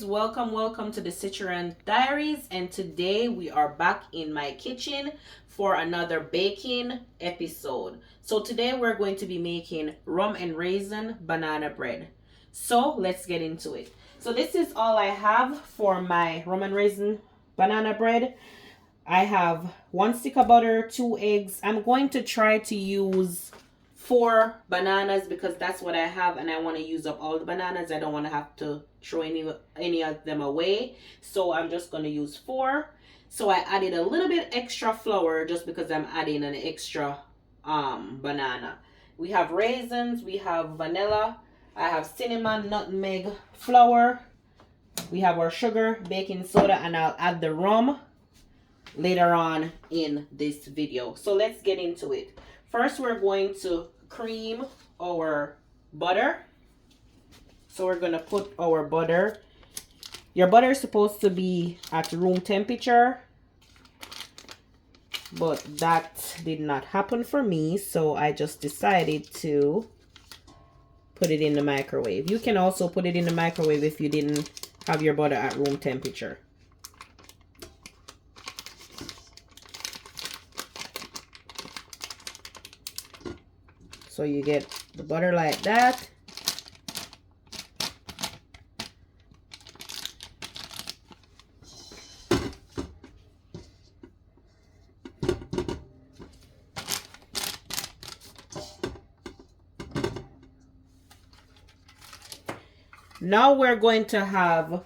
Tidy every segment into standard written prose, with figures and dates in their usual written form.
welcome to the Citroen Diaries, and today we are back in my kitchen for another baking episode. So today we're going to be making rum and raisin banana bread. So let's get into it. So this is all I have for my rum and raisin banana bread. I have 1 stick of butter, 2 eggs. I'm going to try to use 4 bananas because that's what I have, and I want to use up all the bananas. I don't want to have to throw any of them away, so I'm just going to use 4. So I added a little bit extra flour just because I'm adding an extra banana. We have raisins, we have vanilla, I have cinnamon, nutmeg, flour, we have our sugar, baking soda, and I'll add the rum later on in this video. So let's get into it. First, we're going to cream our butter. So we're going to put our butter. Your butter is supposed to be at room temperature, but that did not happen for me, so I just decided to put it in the microwave. You can also put it in the microwave if you didn't have your butter at room temperature. So you get the butter like that. Now we're going to have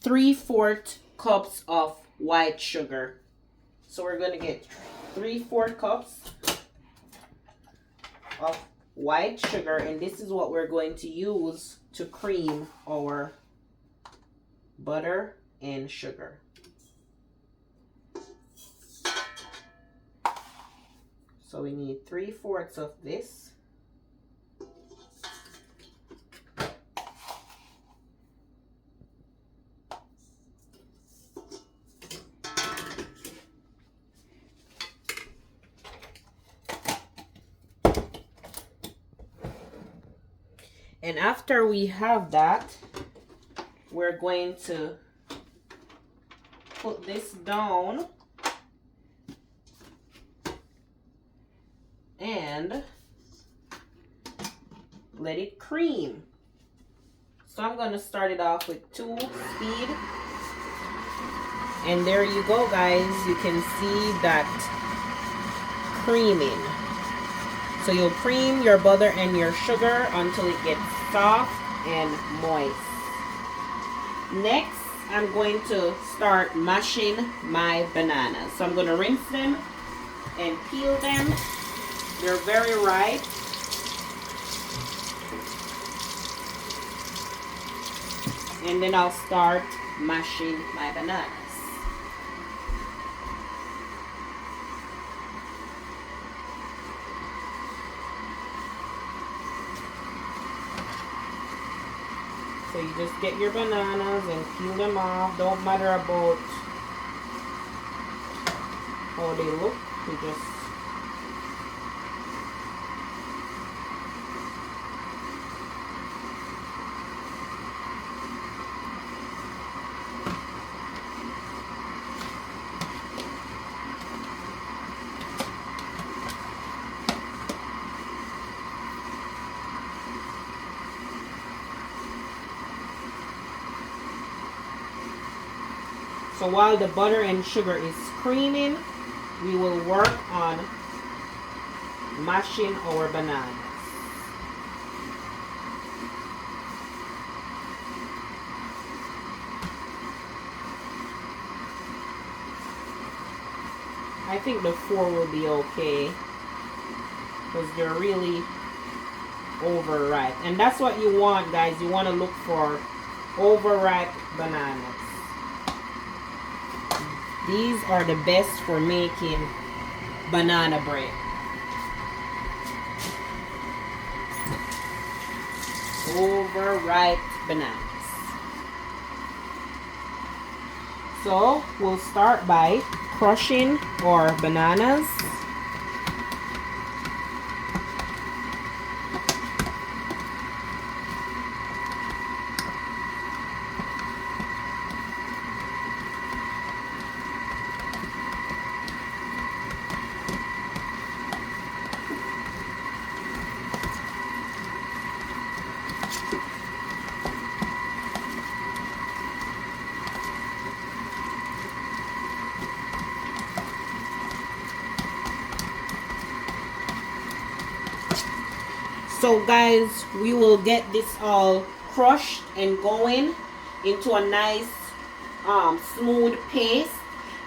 3/4 cups of white sugar. So we're going to get 3/4 cups of white sugar, and this is what we're going to use to cream our butter and sugar. So we need 3/4 of this. And after we have that, we're going to put this down and let it cream. So I'm going to start it off with 2 speed. And there you go, guys. You can see that creaming. So you'll cream your butter and your sugar until it gets soft and moist. Next, I'm going to start mashing my bananas. So I'm going to rinse them and peel them. They're very ripe. And then I'll start mashing my bananas. So you just get your bananas and peel them off. Don't matter about how they look. You just So while the butter and sugar is creaming, we will work on mashing our bananas. I think the 4 will be okay because they're really overripe. And that's what you want, guys. You want to look for overripe bananas. These are the best for making banana bread. Overripe bananas. So we'll start by crushing our bananas. So guys, we will get this all crushed and going into a nice smooth paste,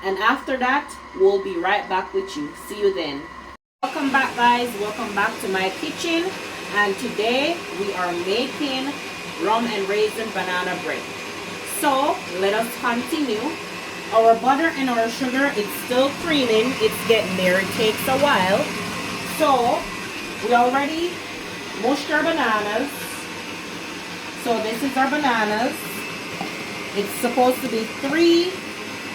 and after that we'll be right back with you. See you then. Welcome back guys, welcome back to my kitchen, and today we are making rum and raisin banana bread. So let us continue. Our butter and our sugar, it's still creaming, it's getting there, it takes a while. So we already mushed our bananas. So this is our bananas. It's supposed to be 3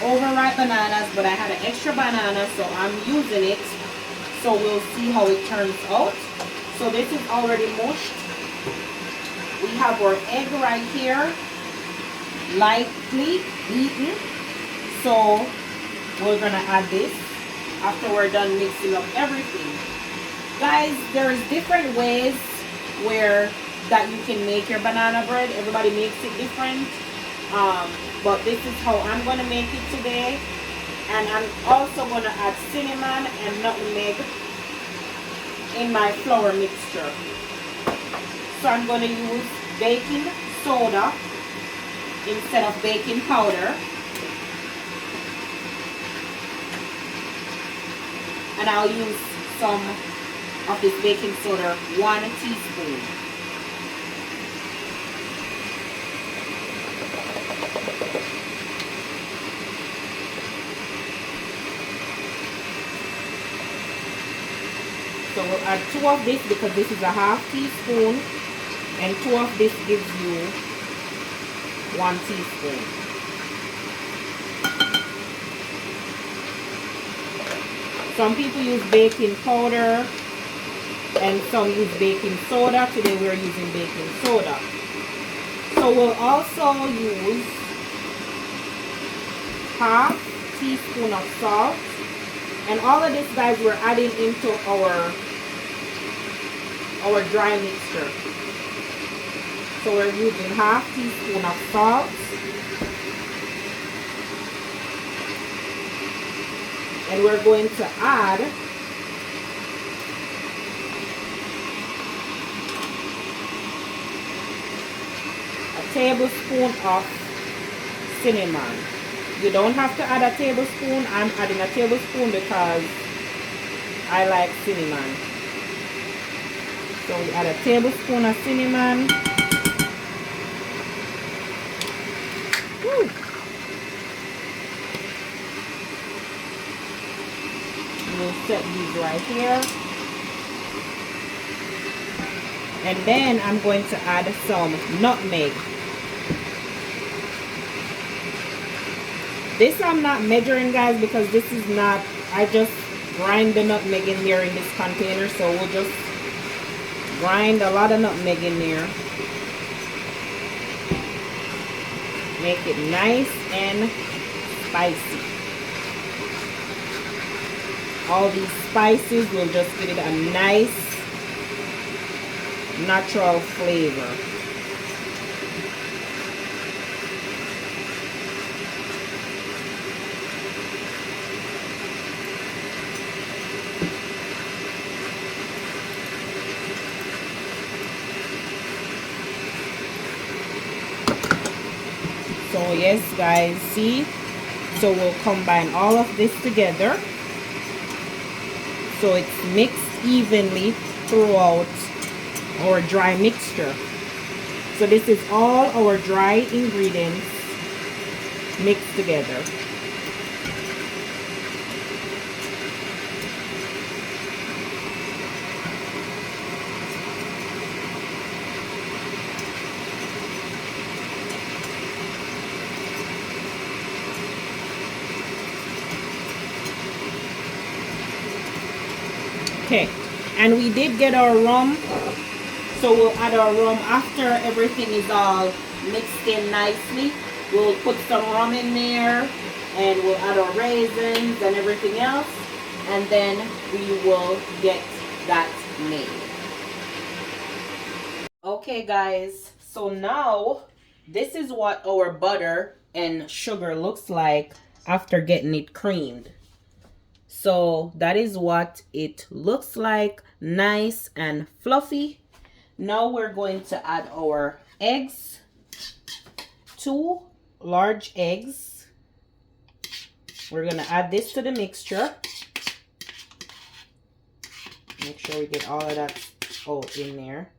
overripe bananas, but I had an extra banana, so I'm using it. So we'll see how it turns out. So this is already mushed. We have our egg right here, lightly beaten. So we're gonna add this after we're done mixing up everything. Guys, there's different ways that you can make your banana bread. Everybody makes it different. But this is how I'm gonna make it today. And I'm also gonna add cinnamon and nutmeg in my flour mixture. So I'm gonna use baking soda instead of baking powder. And I'll use some of this baking soda, 1 teaspoon. So we'll add 2 of this because this is a half teaspoon, and 2 of this gives you 1 teaspoon. Some people use baking powder and some use baking soda. Today we're using baking soda. So we'll also use half teaspoon of salt. And all of this, guys, we're adding into our dry mixture. So we're using half teaspoon of salt. And we're going to add a tablespoon of cinnamon. You don't have to add a tablespoon. I'm adding a tablespoon because I like cinnamon. So we add a tablespoon of cinnamon. Woo. We'll set these right here. And then I'm going to add some nutmeg. This I'm not measuring, guys, because this is not, I just grind the nutmeg in there in this container. So we'll just grind a lot of nutmeg in there. Make it nice and spicy. All these spices will just give it a nice natural flavor. So yes, guys, see? So we'll combine all of this together so it's mixed evenly throughout our dry mixture. So this is all our dry ingredients mixed together. Okay, and we did get our rum, so we'll add our rum after everything is all mixed in nicely. We'll put some rum in there, and we'll add our raisins and everything else, and then we will get that made. Okay guys, so now this is what our butter and sugar looks like after getting it creamed. So that is what it looks like, nice and fluffy. Now we're going to add our eggs. 2 large eggs. We're going to add this to the mixture. Make sure we get all of that out in there.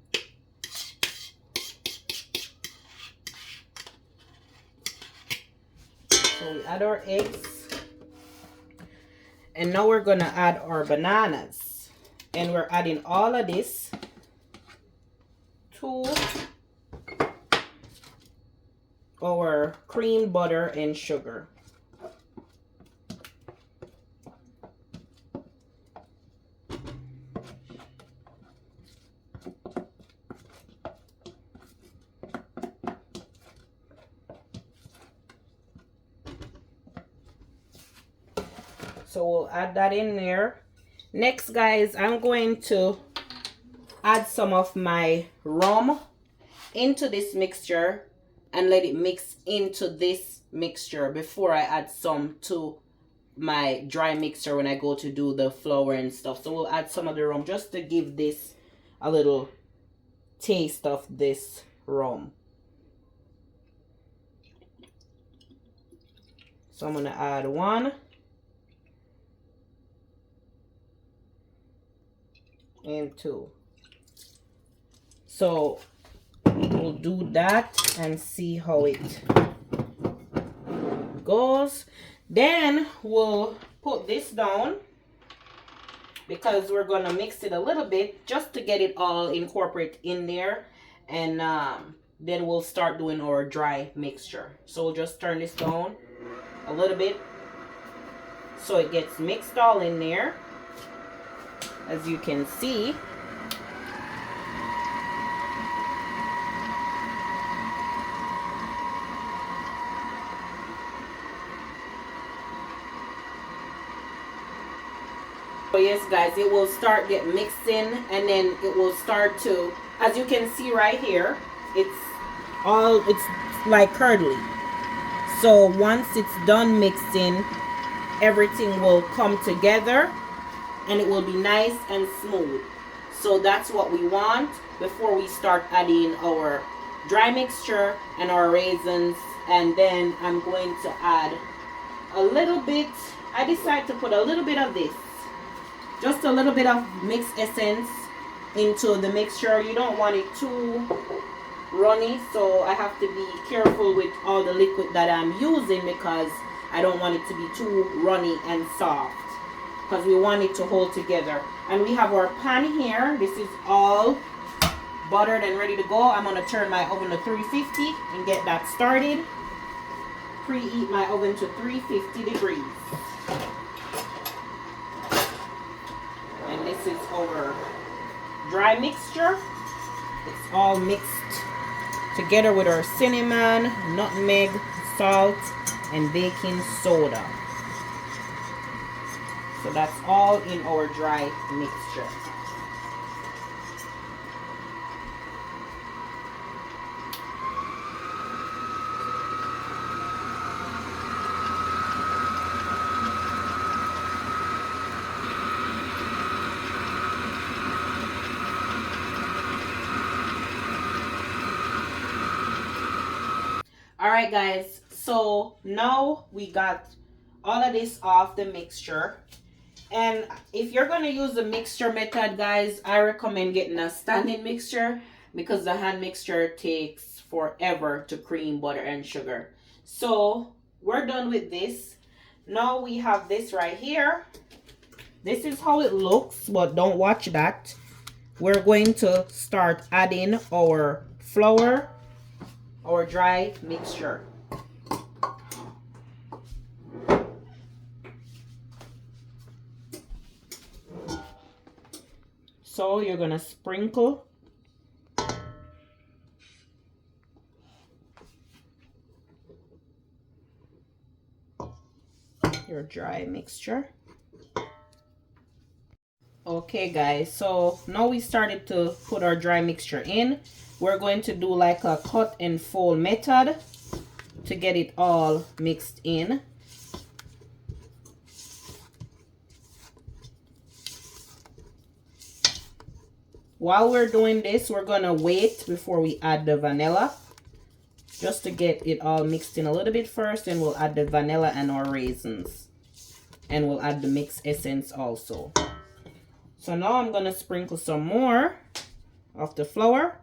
So we add our eggs. And now we're going to add our bananas. And we're adding all of this to our cream, butter, and sugar. So we'll add that in there. Next, guys, I'm going to add some of my rum into this mixture and let it mix into this mixture before I add some to my dry mixture when I go to do the flour and stuff. So we'll add some of the rum just to give this a little taste of this rum. So I'm going to add 1 and 2. So we'll do that and see how it goes. Then we'll put this down because we're gonna mix it a little bit just to get it all incorporated in there, and then we'll start doing our dry mixture. So we'll just turn this down a little bit so it gets mixed all in there, as you can see. So yes, guys, it will start get mixed in, and then it will start to, as you can see right here, it's like curdly. So once it's done mixing, everything will come together and it will be nice and smooth. So that's what we want before we start adding our dry mixture and our raisins. And then I'm going to add a little bit, I decided to put a little bit of this, just a little bit of mixed essence into the mixture. You don't want it too runny, so I have to be careful with all the liquid that I'm using because I don't want it to be too runny and soft, because we want it to hold together. And we have our pan here. This is all buttered and ready to go. I'm going to turn my oven to 350 and get that started. Preheat my oven to 350 degrees. And this is our dry mixture. It's all mixed together with our cinnamon, nutmeg, salt, and baking soda. So that's all in our dry mixture. Alright guys, so now we got all of this off the mixture. And if you're going to use the mixture method, guys, I recommend getting a standing mixture because the hand mixture takes forever to cream, butter, and sugar. So we're done with this. Now we have this right here. This is how it looks, but don't watch that. We're going to start adding our flour, our dry mixture. So you're gonna sprinkle your dry mixture. Okay guys, so now we started to put our dry mixture in. We're going to do like a cut and fold method to get it all mixed in. while we're doing this, we're gonna wait before we add the vanilla, just to get it all mixed in a little bit first. Then we'll add the vanilla and our raisins, and we'll add the mixed essence also. So now I'm gonna sprinkle some more of the flour.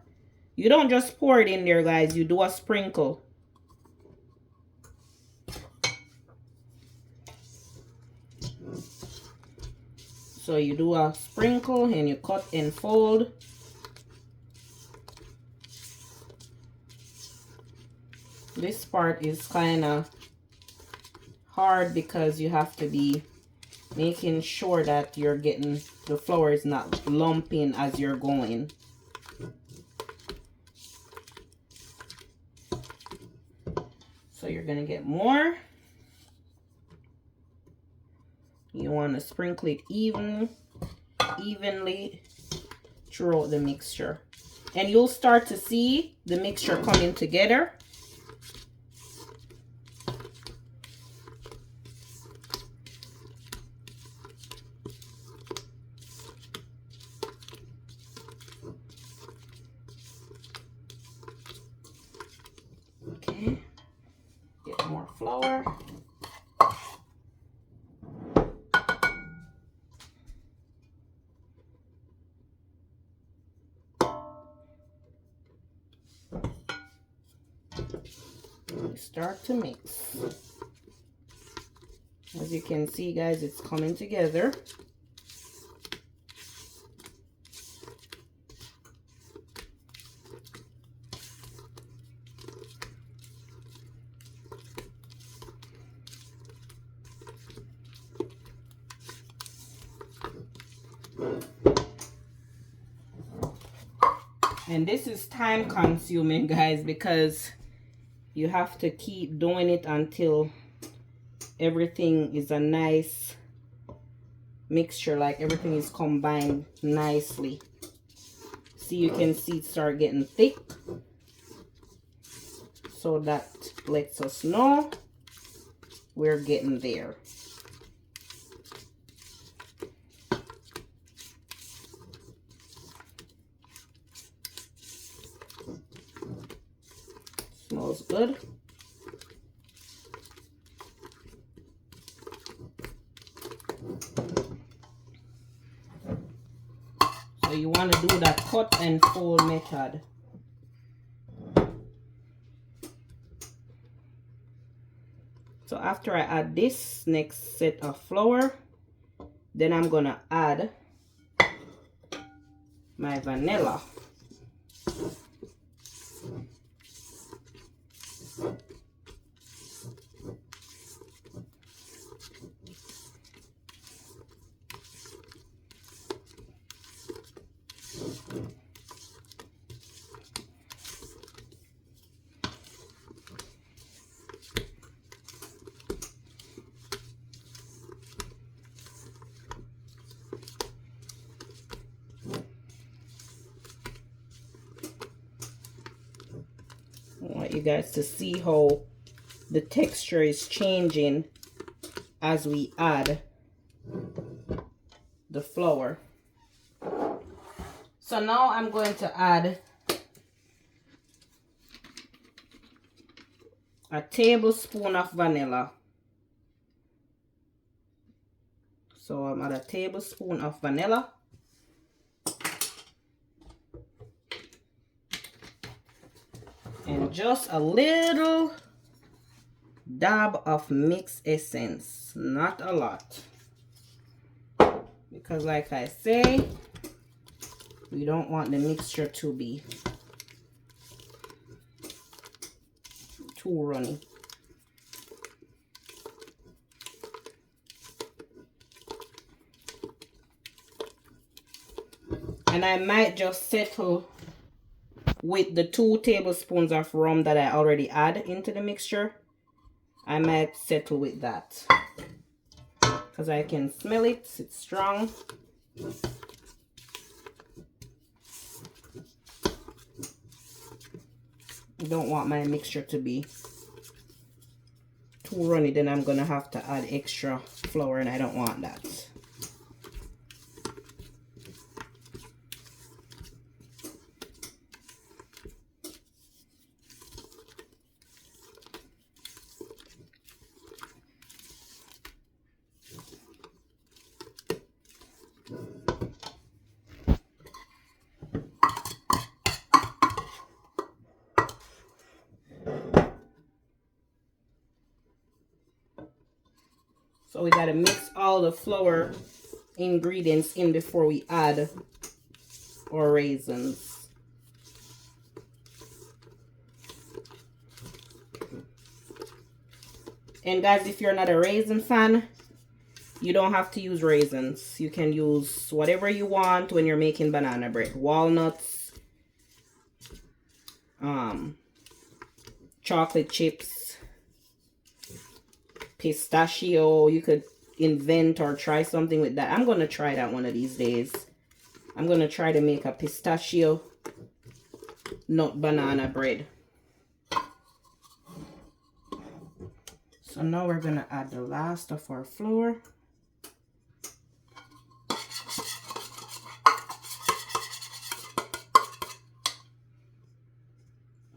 You don't just pour it in there, guys. You do a sprinkle. So you do a sprinkle and you cut and fold. This part is kind of hard because you have to be making sure that you're getting the flour is not lumping as you're going. So you're gonna get more. You want to sprinkle it evenly throughout the mixture, and you'll start to see the mixture coming together. Okay, get more flour. Start to mix. As you can see, guys, it's coming together. And this is time consuming, guys, because you have to keep doing it until everything is a nice mixture, like everything is combined nicely. See, you can see it start getting thick. So that lets us know we're getting there. Smells good. So you want to do that cut and fold method. So after I add this next set of flour, then I'm gonna add my vanilla. I want you guys to see how the texture is changing as we add the flour. So now I'm going to add a tablespoon of vanilla. So I'm at a tablespoon of vanilla. And just a little dab of mixed essence, not a lot, because like I say, we don't want the mixture to be too runny. And I might just settle with the 2 tablespoons of rum that I already add into the mixture. I might settle with that because I can smell it. It's strong. I don't want my mixture to be too runny, then I'm gonna have to add extra flour, and I don't want that. So we gotta mix all the flour ingredients in before we add our raisins. And guys, if you're not a raisin fan, you don't have to use raisins. You can use whatever you want when you're making banana bread. Walnuts, chocolate chips, pistachio. You could invent or try something with that. I'm going to try that one of these days. I'm going to try to make a pistachio nut banana bread. So now we're going to add the last of our flour.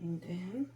And then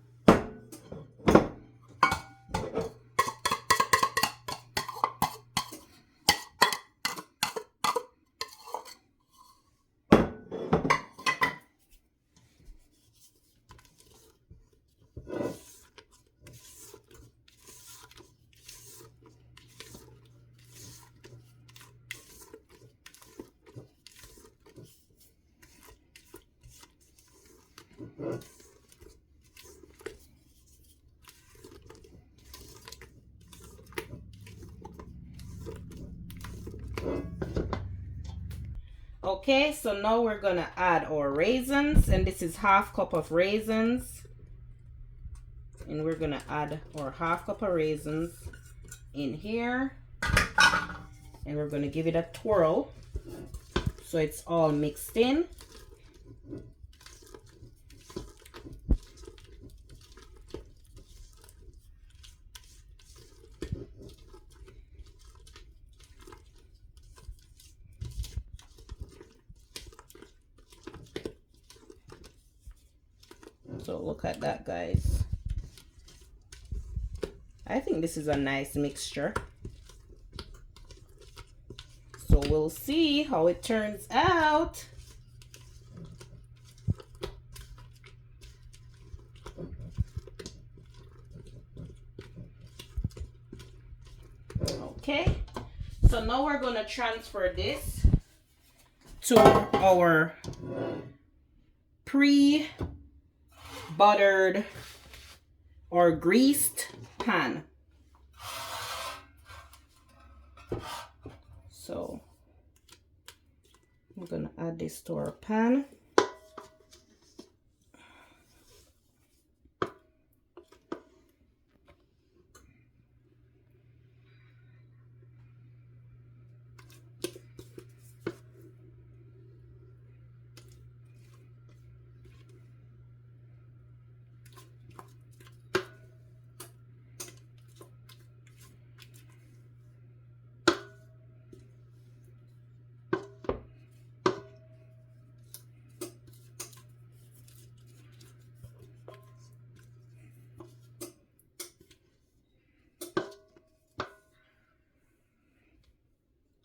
okay, so now we're gonna add our raisins, and this is half cup of raisins, and we're gonna add our half cup of raisins in here, and we're gonna give it a twirl so it's all mixed in. So look at that, guys. I think this is a nice mixture. So we'll see how it turns out. Okay, so now we're gonna transfer this to our pre-buttered or greased pan. So we're gonna add this to our pan.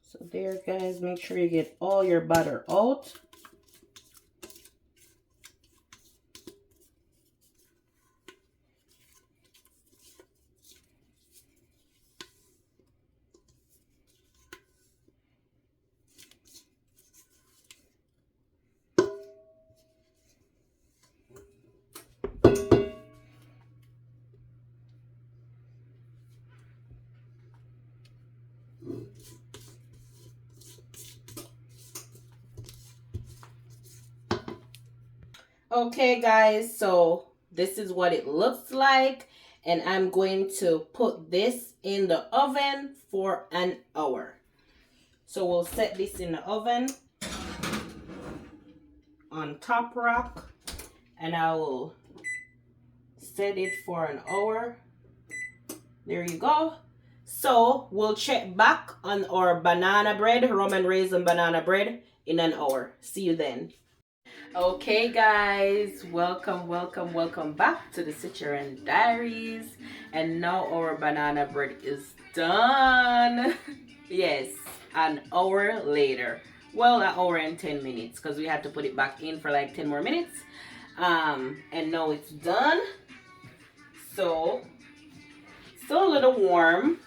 So there, guys, make sure you get all your butter out. Okay, guys, so this is what it looks like, and I'm going to put this in the oven for an hour. So we'll set this in the oven on top rack, and I will set it for an hour. There you go. So we'll check back on our banana bread, rum and raisin banana bread, in an hour. See you then. Okay, guys, welcome back to the Citroen Diaries. And now our banana bread is done. Yes, an hour later. Well, an hour and 10 minutes, because we had to put it back in for like 10 more minutes. And now it's done. So still a little warm,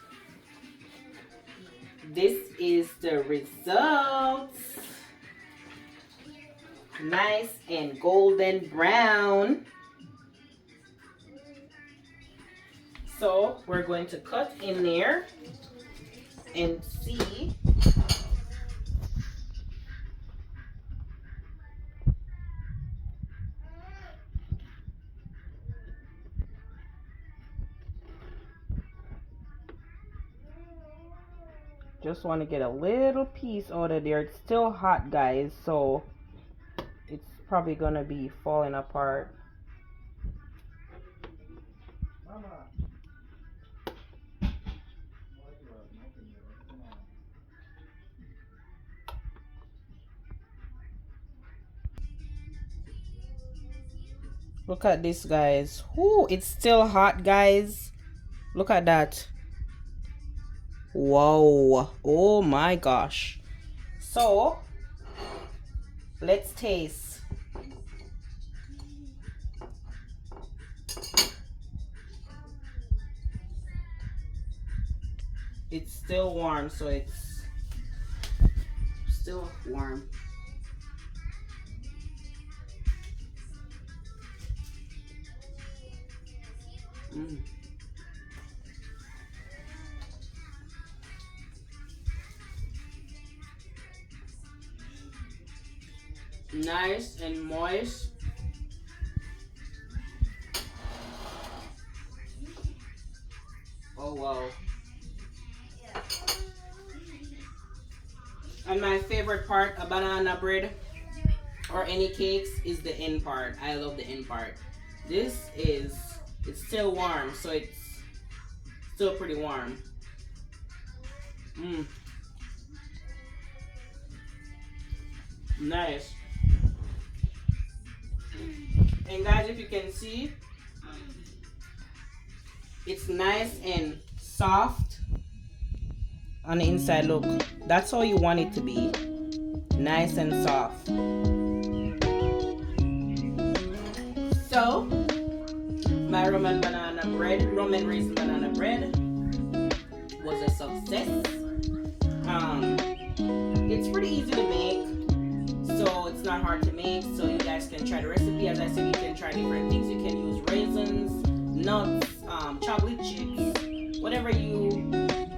This is the results. Nice and golden brown. So we're going to cut in there and see. Just want to get a little piece out of there. It's still hot, guys, so it's probably gonna be falling apart. Look at this, guys. Ooh, it's still hot, guys. Look at that. Whoa. Oh my gosh. So let's taste. It's still warm, so it's still warm. Nice and moist. Oh wow. And my favorite part of banana bread or any cakes is the end part. I love the end part. This is, it's still warm, so it's still pretty warm. Nice. And guys, if you can see, it's nice and soft on the inside. Look, that's how you want it to be, nice and soft. So my rum and raisin banana bread was a success. It's pretty easy to make, so it's not hard to make, so you guys can try the recipe. As I said, you can try different things. You can use raisins, nuts, chocolate chips, whatever you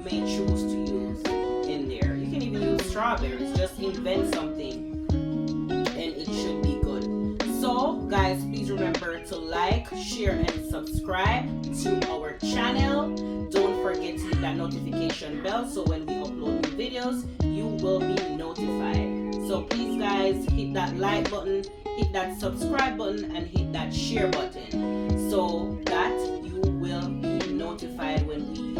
may choose to use in there. You can even use strawberries. Just invent something and it should be good. So guys, please remember to like, share, and subscribe to our channel. Don't forget to hit that notification bell so when we upload new videos, you will be notified. So please guys, hit that like button, hit that subscribe button, and hit that share button so that you will be notified when we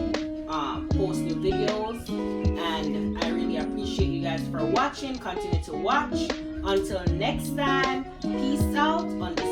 post new videos. And I really appreciate you guys for watching. Continue to watch. Until next time, peace out on the